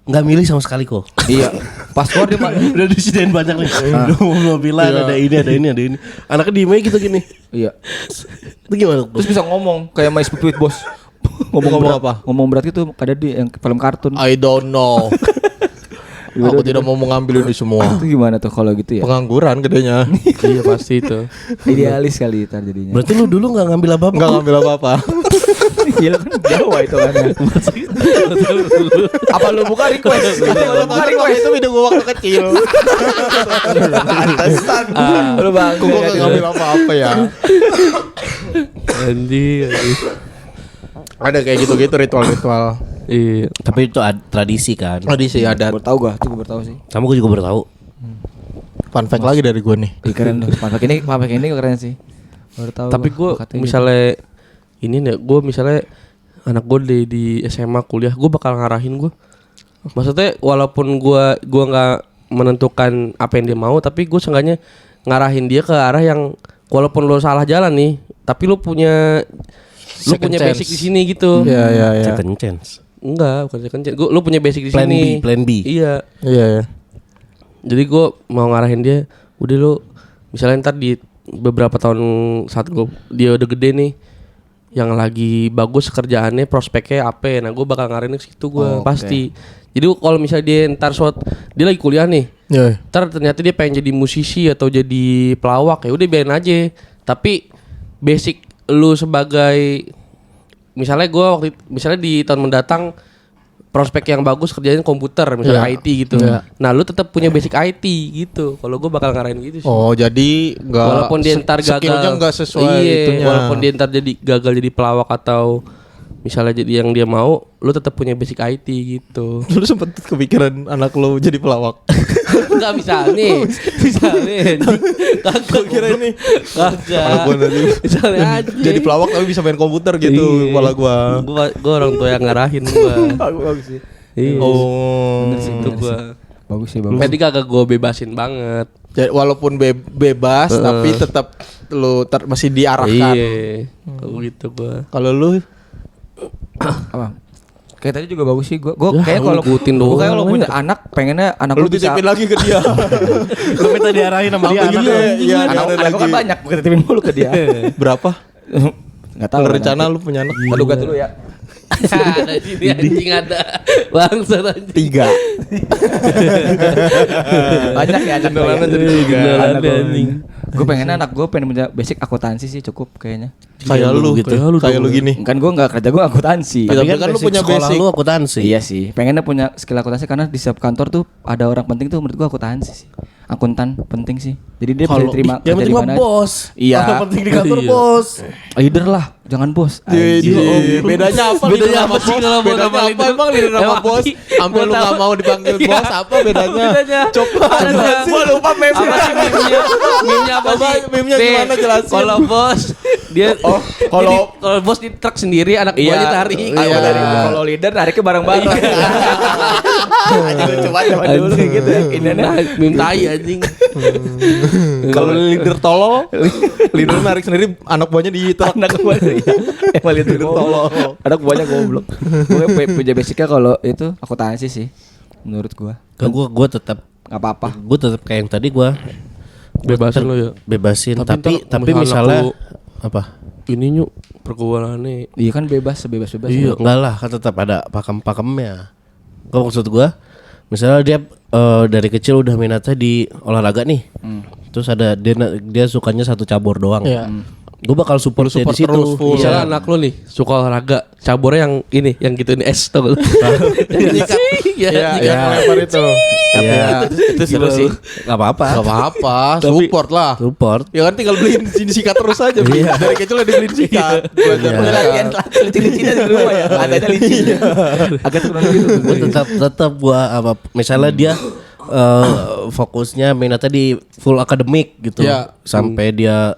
nggak milih sama sekali kok. Iya. Paspor dia mah. Udah disediain banyak nih. Udah mobilan, ada ini, ada ini, ada ini. Anaknya diem aja gitu gini. Iya. Itu gimana tuh? Terus bisa ngomong kayak My Speak Tweet Boss. Ngomong berat. apa? Ngomong berat itu ada di yang film kartun. I don't know. Aku tidak mau mengambil ini semua. Itu gimana tuh kalau gitu ya? Pengangguran gedenya. Iya pasti itu. Idealis kali itu jadinya. Berarti lu dulu nggak ngambil apa-apa? Enggak ngambil apa-apa. Iya kan Jawa itu kan. Apa lu buka request? Apa lu buka request? Itu video gua waktu kecil. Pantesan. Lu bang. Gua enggak ngambil apa-apa ya. Anjing. Ada kayak gitu-gitu ritual-ritual. Iya. Tapi itu tradisi kan. Tradisi adat. Baru tahu gua, tuh gua baru tahu sih. Sama gue juga baru tahu. Fun fact lagi dari gua nih. Ih, keren tuh. Papak ini keren sih. Baru tahu. Tapi gue bakatnya misalnya ini nih, gue misalnya anak gue di SMA kuliah, gue bakal ngarahin gue. Maksudnya walaupun gue nggak menentukan apa yang dia mau, tapi gue seenggaknya ngarahin dia ke arah yang walaupun lo salah jalan nih, tapi lo punya Second chance. basic di sini gitu. Iya iya iya. Second chance. Enggak, bukan second chance. Lo punya basic di Plan sini. B, plan B. Iya. Iya iya. Jadi gue mau ngarahin dia, udah lo misalnya ntar di beberapa tahun saat dia udah gede nih, yang lagi bagus kerjaannya, prospeknya apa? Nah gue bakal ngarahin ke situ gue Oh, pasti. Jadi kalau misalnya dia ntar dia lagi kuliah nih, Iya. ntar ternyata dia pengen jadi musisi atau jadi pelawak, ya udah biarin aja. Tapi basic lu sebagai misalnya misalnya di tahun mendatang prospek yang bagus kerjanya komputer misalnya Iya. IT gitu. Iya. Nah, lu tetap punya basic IT gitu. Kalau gue bakal ngarahin gitu sih. Oh, jadi enggak Walaupun dia ntar gagal, skillnya enggak sesuai iya, itunya. walaupun dia ntar gagal jadi pelawak atau misalnya jadi yang dia mau, lu tetap punya basic IT gitu. Lu sempet kepikiran anak lu jadi pelawak. Enggak misalnya kagak Kira ini kagak. Kepala gua nanti Misalnya aja. jadi pelawak tapi bisa main komputer gitu Iya. kepala gua. Gua orang tua yang ngarahin gua. Bagus sih. Iya. Oh. Bener sih, Itu bener gua. Bagus sih, bagus. Jadi kagak gua bebasin banget. Jadi walaupun bebas tapi tetap lu masih diarahkan. Iya. Gitu gua. Kalau lu Apa? Kayak tadi juga bagus sih gua. Gua Ya, kayak lu kalau ngikutin gua doang, kayak kalau men. punya anak pengennya anak lu lu bisa titipin lagi ke dia. Lu minta diarahin sama dia Sampai anak gitu lu. ya? Iya, anak ada gua kan lagi. banyak, gua titipin mulu ke dia. Berapa? Enggak tahu. Rencana lu punya anak? Aduh gua dulu ya. Ada sini anjing ada. Bangsa anjing. 3. Banyak ya anak gue. Gendolan anjing. Gue pengen anak gue pengen punya basic akuntansi sih cukup kayaknya. Kayak lu gitu. Kayak lu gini. Kan gue nggak kerja gue akuntansi. Tapi kan lu basic punya sekolah basic. lu akuntansi. Iya sih, pengennya punya skill akuntansi karena di setiap kantor tuh ada orang penting tuh menurut gua akuntansi sih. Akuntan penting sih. Jadi dia bisa diterima yang kerja penting di mah mana. bos. Iya. Yang penting di kantor Iya. bos. Leader lah, jangan bos. Bedanya apa? Bedanya leader apa sama sih bos? kalau Bedanya sama apa leader? emang leader sama Emang bos? sih? Sampai lu Gua enggak tahu. mau dipanggil Iya. bos, apa bedanya? Bedanya. Coba jelasin. Gua lupa meme-nya. Apa sih meme-nya? Meme-nya apa Coba sih? meme-nya Nih, gimana jelasin. Kalau bos dia kalau bos di truk sendiri anak buahnya tarik. Iya. Kalau leader nariknya bareng-bareng. Anjing coba zaman dulu gitu ya. Ini Meme tai anjing. Kalau leader tolol, leader narik sendiri anak buahnya di truk. anak gua ya. Emang leader tolol. Anak buahnya goblok. Gue punya basicnya kalau itu akuntansi sih menurut gua. Gue tetap Enggak apa-apa. gue tetap kayak yang tadi gue Bebasin lo ya. bebasin. Tapi Tapi ntar misalnya aku- apa? Ini nyuk pergaulannya. Iya kan bebas, sebebas-bebas. Iya. Enggak lah, kan tetap ada pakem-pakemnya. Kok maksud gua, misalnya dia dari kecil udah minatnya di olahraga nih. Terus ada dia sukanya satu cabur doang. Iya. Gue bakal support dia di support situ. terus, full. Misalnya Iya. anak lo nih suka olahraga, cabornya yang ini, yang gitu ini es tau gak? Nyikat. Iya, Iya, nyikat. yang lempar itu. Iya. Itu seru sih. Gak apa-apa. Gak apa-apa, support lah. Support. Ya kan tinggal beliin sikat terus aja. Dari kecil udah dibeliin sikat. Belajar Iya. Udah latihan licin-licinnya di rumah ya. Adanya licin. Agak turun gitu. Gue tetap gua apa misalnya dia fokusnya minatnya di full akademik gitu. Iya. Sampai dia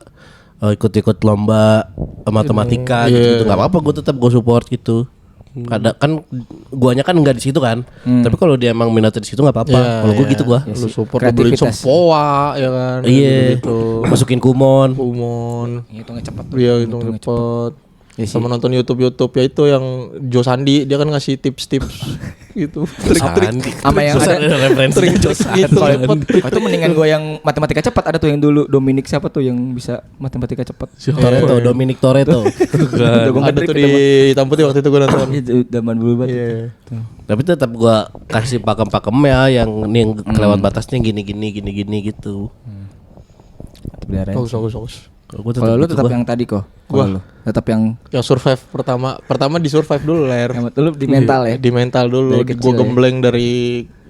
ikut-ikut lomba matematika gitu, nggak apa-apa, gue tetap gue support gitu. Kadang kan guanya kan nggak di situ kan, tapi kalau dia emang minatnya di situ nggak apa-apa. Iya, Kalau gue iya. gitu gua. Lu support, lu beliin Kreativitas. sempoa ya kan. Iya, Gitu. masukin kumon. Umon. Ngitungnya cepet. Dia hitung cepet. Iya sih. Sama nonton YouTube ya itu yang Jo Sandi, dia kan ngasih tips-tips gitu. Trik-trik. Sama yang Susah ada referensi. Gitu cepet. itu mendingan gue yang matematika cepat. Ada tuh yang dulu Dominic siapa tuh yang bisa matematika cepat. Toretto, Dominic Toretto. Ada tuh di hitam putih waktu itu gue nonton. Itu zaman dulu banget. Iya. Tapi tetap gua kasih pakem-pakemnya yang nih yang kelewat batasnya gini gitu. Bagus. Kalau lu tetap yang tadi kok. Kalau lu tetap yang Yang survive pertama di survive dulu ler. lu di mental ya. Di mental dulu. Dari Gue kecil ya. gembleng dari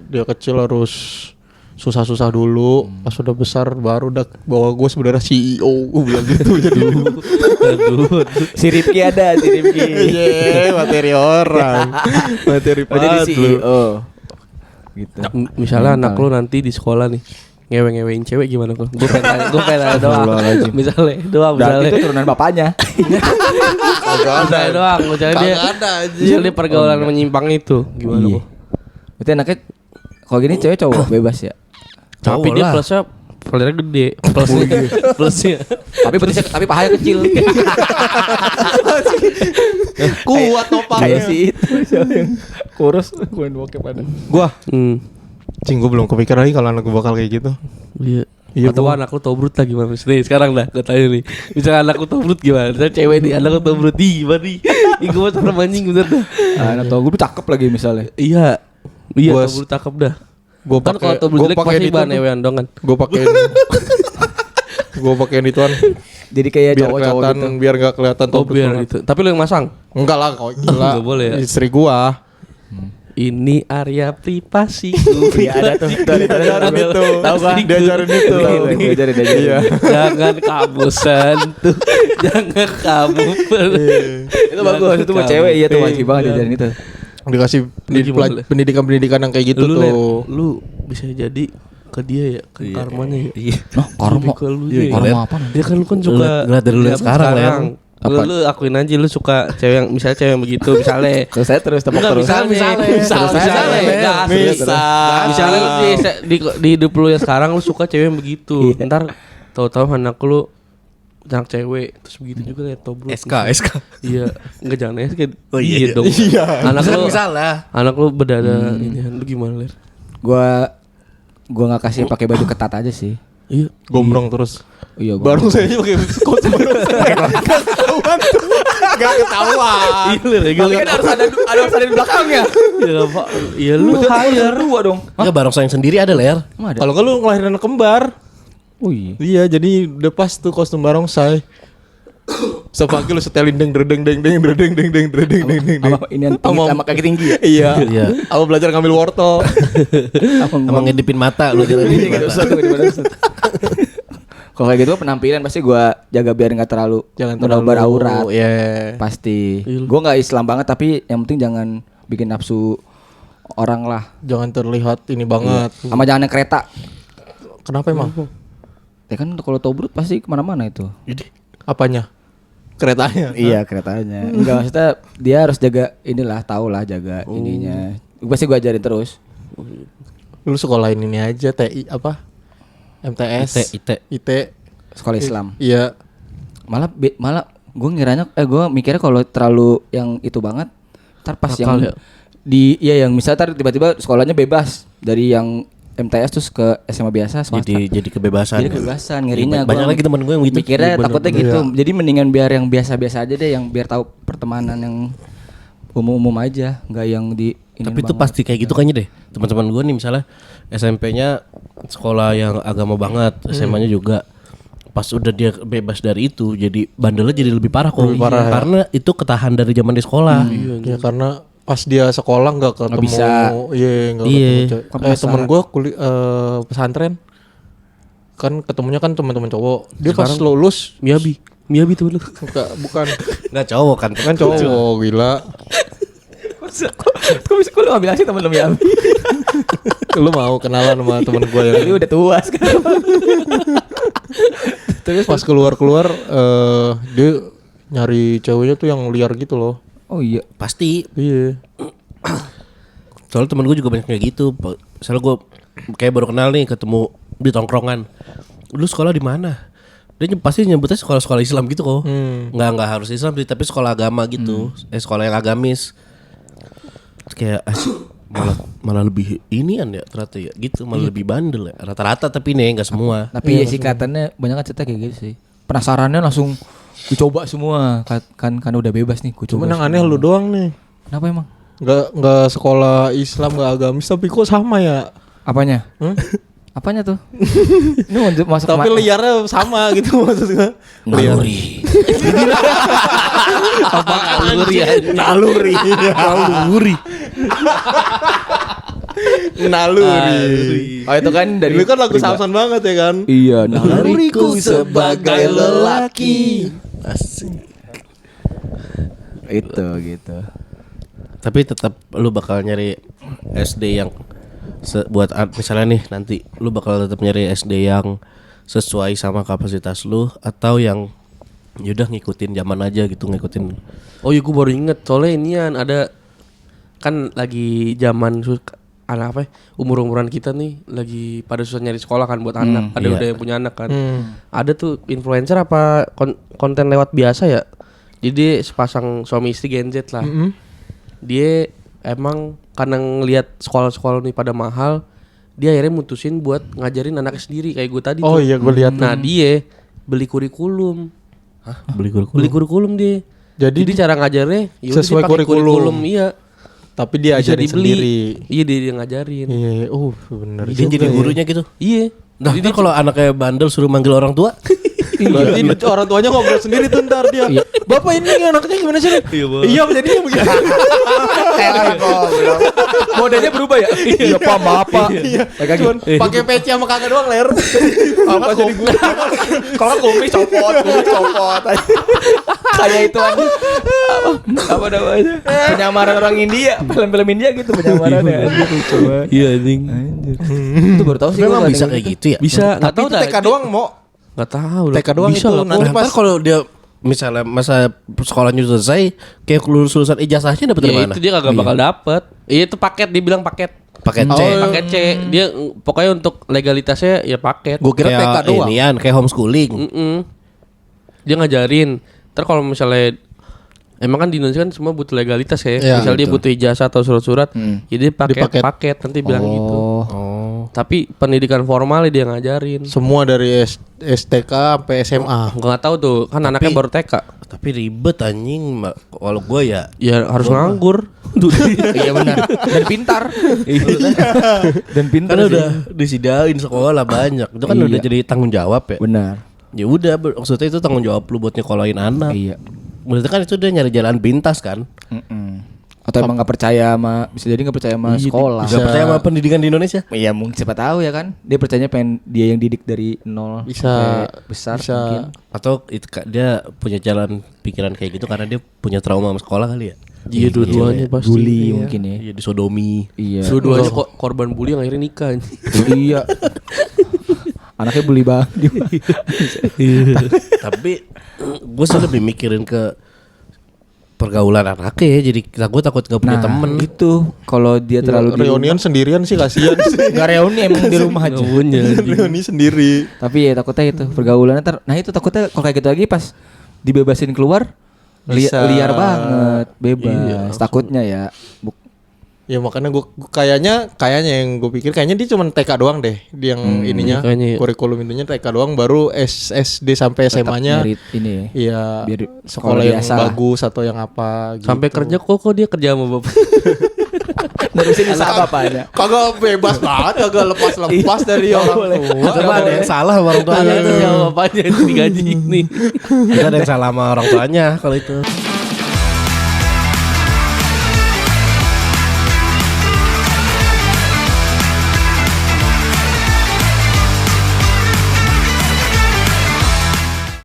dia kecil harus susah-susah dulu. Pas udah besar baru udah bawa gue sebenarnya CEO. Gue bilang gitu jadi. Si Rifki ada, si Rifki. Iya, materi orang. Materi Oh, jadi padlu. CEO. Gitu. Misalnya anak lo nanti di sekolah nih ngewe-ngewein cewek gimana kok? Gue pengen tanya doang. Misalnya Berarti itu turunan bapaknya. Misalnya doang. Misalnya dia Kagak ada aja. misalnya dia pergaulan menyimpang itu gimana Iya. kok? Berarti anaknya kalau gini cewek cowok bebas ya. Tapi Cowok dia lah. plusnya foldernya gede. Plusnya. Tapi pahanya kecil. Kuat topang. Kayak si itu siapa yang kurus main bokep pada. Gua Hmm. gue belum kepikiran lagi kalau anak gue bakal kayak gitu. Iya. Iya, Atau gua- anak lu tobrut lah gimana? Nih sekarang dah gue tanya nih. Misalnya anak lu tobrut gimana? Misalnya cewek nih anak lu tobrut gimana nih? Ih gue mau serem anjing bener dah. Anak tau gue cakep lagi misalnya. Iya. Iya Gua- tobrut cakep dah. Gue Kan kalau tobrut jelek pasti bahan ewean dong kan. Gue pakein. Gue pakein ituan Jadi kayak biar cowok-cowok kelihatan gitu. biar nggak kelihatan Oh tobrut biar banget. gitu. Tapi lu yang masang. Enggak lah kok gila. Nggak boleh ya? Istri gua. Ini area privasiku. Iya ada tuh. Diajarin itu. Tahu kan? Diajarin itu. Diajarin. Iya. Jangan kamu sentuh. Jangan kamu Itu bagus, itu buat cewek iya tuh wajib banget diajarin itu. Dikasih Gimana? pendidikan yang kayak gitu lu, tuh. Ler, lu bisa jadi ke dia ya, ke karmanya ya. Iya. Nah, karma. Ke lu Iya, ya. Karma apa? Dia kan lu kan suka Lihat dari lu yang sekarang, Ler. Lu akuin aja lu suka cewek yang misalnya cewek yang begitu misalnya. Terus saya terus tepuk Enggak, terus. misalnya. Misal. Misalnya lu di hidup lu yang sekarang lu suka cewek yang begitu. Ntar tahu-tahu anak lu anak cewek terus begitu juga kayak tobrut. SK. Iya, enggak jangan SK. Oh, iya. dong. Iya. Anak lu Misalnya. anak lu berdada ini lu gimana, Ler? Gua enggak kasih pakai baju ketat aja sih. Iya. Gombrong terus. Iya, gua. Baru saya pakai kostum baru. Ketahuan tuh. Gak ketahuan. Tapi kan harus ada di belakangnya. Ya Pak. Ya lu hire. Dua dong. Enggak barongsai yang sendiri ada Ler. Emang ada? Kalau nggak lu ngelahirin anak kembar. Oh iya. Iya, jadi udah pas tuh kostum barongsai. Sepagi lu setelin deng deng deng deng deng deng deng deng deng deng deng. Sama ini yang tinggi sama kaki tinggi ya. Iya. Iya. Aku belajar ngambil wortel. Emang ngedipin mata lu jalan di mata. Kalau kayak gitu penampilan pasti gua jaga biar enggak terlalu Jangan menebar aurat. Iya. Pasti. Gua enggak Islam banget tapi yang penting jangan bikin nafsu orang lah. Jangan terlihat ini banget. Sama jangan naik kereta. Kenapa emang? Ya kan kalau tobrut pasti kemana-mana itu. Apanya? Keretanya. Iya keretanya. Enggak maksudnya dia harus jaga inilah tahu lah jaga ininya. Pasti gua ajarin terus. Lu sekolahin ini aja TI apa? MTS. IT. Sekolah Islam. Iya. Malah gue ngiranya gue mikirnya kalau terlalu yang itu banget ntar pas Nakal yang ya? yang misalnya ntar tiba-tiba sekolahnya bebas dari yang MTS terus ke SMA biasa swasta. Jadi kebebasan. Jadi kebebasan ngirinya. Banyak lagi temen gue yang gitu. Mikirnya Iya, takutnya bener-bener. gitu. Jadi mendingan biar yang biasa-biasa aja deh, yang biar tahu pertemanan yang umum-umum aja, nggak yang di ini Tapi itu banget. pasti kayak gitu kayaknya deh. Teman-teman gue nih misalnya SMP-nya sekolah yang agama banget, SMA-nya juga. Pas udah dia bebas dari itu, jadi bandelnya jadi lebih parah kok. Lebih parah, ya. Karena itu ketahan dari zaman di sekolah. Ya karena pas dia sekolah nggak ketemu. bisa. Iya, nggak Iya. ketemu. Temen gue pesantren kan ketemunya kan teman-teman cowok. Dia pas lulus Miyabi tuh lu. bukan Nggak cowok kan? kan cowok gila. Kok bisa lu ambil aja temen lu ya? Lu mau kenalan sama temen gue Jadi yang udah tua sekarang. terus pas keluar dia nyari ceweknya tuh yang liar gitu loh. Oh iya. Pasti. Iya. Soalnya temen gue juga banyak kayak gitu. Misalnya gue kayak baru kenal nih, ketemu di tongkrongan. Lu sekolah di mana? Dia pasti nyebutnya sekolah-sekolah Islam gitu kok. Nggak harus Islam sih, tapi sekolah agama gitu. Sekolah yang agamis. Kayak malah lebih inian ya ternyata ya gitu, malah lebih bandel ya. Rata-rata tapi nih nggak semua. Tapi ya sih katanya banyak kan cerita kayak gitu sih. Penasarannya langsung dicoba semua kan udah bebas nih. Cuman yang aneh lu doang nih. Kenapa emang? Nggak sekolah Islam, nggak agamis, tapi kok sama ya? Apanya? Apanya tuh? Ini masuk Tapi liarnya sama gitu maksudnya. Naluri. Naluri. Oh itu kan dari Ini kan lagu Samson banget ya kan? Iya, Naluriku sebagai lelaki. Asik. itu gitu. Tapi tetap lu bakal nyari SD yang buat misalnya nih nanti lu bakal tetap nyari SD yang sesuai sama kapasitas lu atau yang yaudah ngikutin zaman aja gitu, ngikutin. Oh iya gue baru inget soalnya inian ada kan lagi zaman anak apa ya, umur-umuran kita nih lagi pada susah nyari sekolah kan buat anak. Ada iya. udah yang punya anak kan. Ada tuh influencer apa konten lewat biasa ya. Jadi sepasang suami istri Gen Z lah. Dia emang karena ngelihat sekolah-sekolah nih pada mahal, dia akhirnya mutusin buat ngajarin anaknya sendiri kayak gue tadi Oh tuh. iya gue lihat. Nah dia beli kurikulum. Beli kurikulum. Beli kurikulum dia. Jadi cara ngajarnya ya udah sesuai dia pakai kurikulum. Iya. Tapi dia Bisa ajarin dibeli. sendiri. Iya dia ngajarin. Iya, bener. Dia jadi gurunya gitu. Iya. Nah, jadi kalau anaknya bandel suruh manggil orang tua, Berarti orang tuanya ngobrol sendiri tuh ntar dia. Bapak ini anaknya gimana sih? Iya, jadinya begitu. Modelnya berubah ya? Iya Pak, maaf Pak. Cuman pakai peci sama kakak doang ler. Apa jadi gue? Kalau kumis copot. Kayak itu aja. Apa namanya? Penyamaran orang India, film-film India gitu penyamarannya. Iya anjing. Itu baru tahu sih. memang gua bisa ada kayak gitu. gitu ya. Bisa enggak Tapi tahu itu TK doang mau. Enggak tahu lah. TK doang Bisa itu, lah, nanti Kok. Nah, ntar kalau dia misalnya masa sekolahnya selesai, kayak lulusan ijazahnya dapat dari Ya, mana? itu dia kagak bakal dapet. Iya itu paket dibilang paket. Paket C. Paket C. Dia pokoknya untuk legalitasnya ya paket. Gue kira TK Kayak doang. inian, kayak homeschooling. Dia ngajarin. Ntar kalau misalnya emang kan di Indonesia kan semua butuh legalitas ya. Iya, Misalnya dia butuh ijazah atau surat-surat, jadi pakai Dipaket. paket nanti bilang gitu. Oh. Tapi pendidikan formal dia ngajarin. Semua dari STK sampai SMA. Nggak tahu tuh, kan anaknya baru TK. Tapi ribet anjing. Kalau gue ya Ya harus nganggur. Iya benar. Dan pintar. Dan pintar kan sih. udah disediain sekolah banyak. Itu kan Iya. udah jadi tanggung jawab ya. Benar. Ya udah maksudnya itu tanggung jawab lu buat nyekolahin anak. Iya. Berarti kan itu dia nyari jalan pintas kan. Atau emang nggak percaya sama, bisa jadi nggak percaya sama sekolah. Gak percaya sama pendidikan di Indonesia. Iya mungkin siapa tahu ya kan. Dia percayanya pengen dia yang didik dari nol Bisa sampai besar bisa. mungkin. Atau dia punya jalan pikiran kayak gitu karena dia punya trauma sama sekolah kali ya. Iya dua-duanya pasti. Bully Iya. mungkin ya. Iya disodomi. Iya. Dua-duanya korban bully yang akhirnya nikah. Iya. Anaknya bully banget. Tapi gue sih lebih mikirin ke pergaulan anaknya ya. Jadi gue takut gak punya temen. Itu kalau dia terlalu di reunian sendirian sih kasihan sih. nggak reuni emang di rumah aja. Reuni sendiri. Tapi ya takutnya itu pergaulannya nah itu takutnya kalau kayak gitu lagi pas dibebasin keluar Bisa. liar banget, bebas. Takutnya ya. Ya makanya gue kayaknya yang gue pikir kayaknya dia cuma TK doang deh. Dia yang ininya kayaknya iya. kurikulum intinya TK doang, baru SD sampai SMA-nya. Merit ini ya. Iya. Biar Sekolah sekolah yang biasa lah. bagus atau yang apa gitu. Sampai kerja kok dia kerja sama bapak. Nerusin usaha bapaknya. Kagak bebas banget, kagak lepas-lepas dari orang tua. Coba ada yang salah sama orang tuanya. Sama bapaknya yang digaji nih. Ada yang salah sama orang tuanya kalau itu.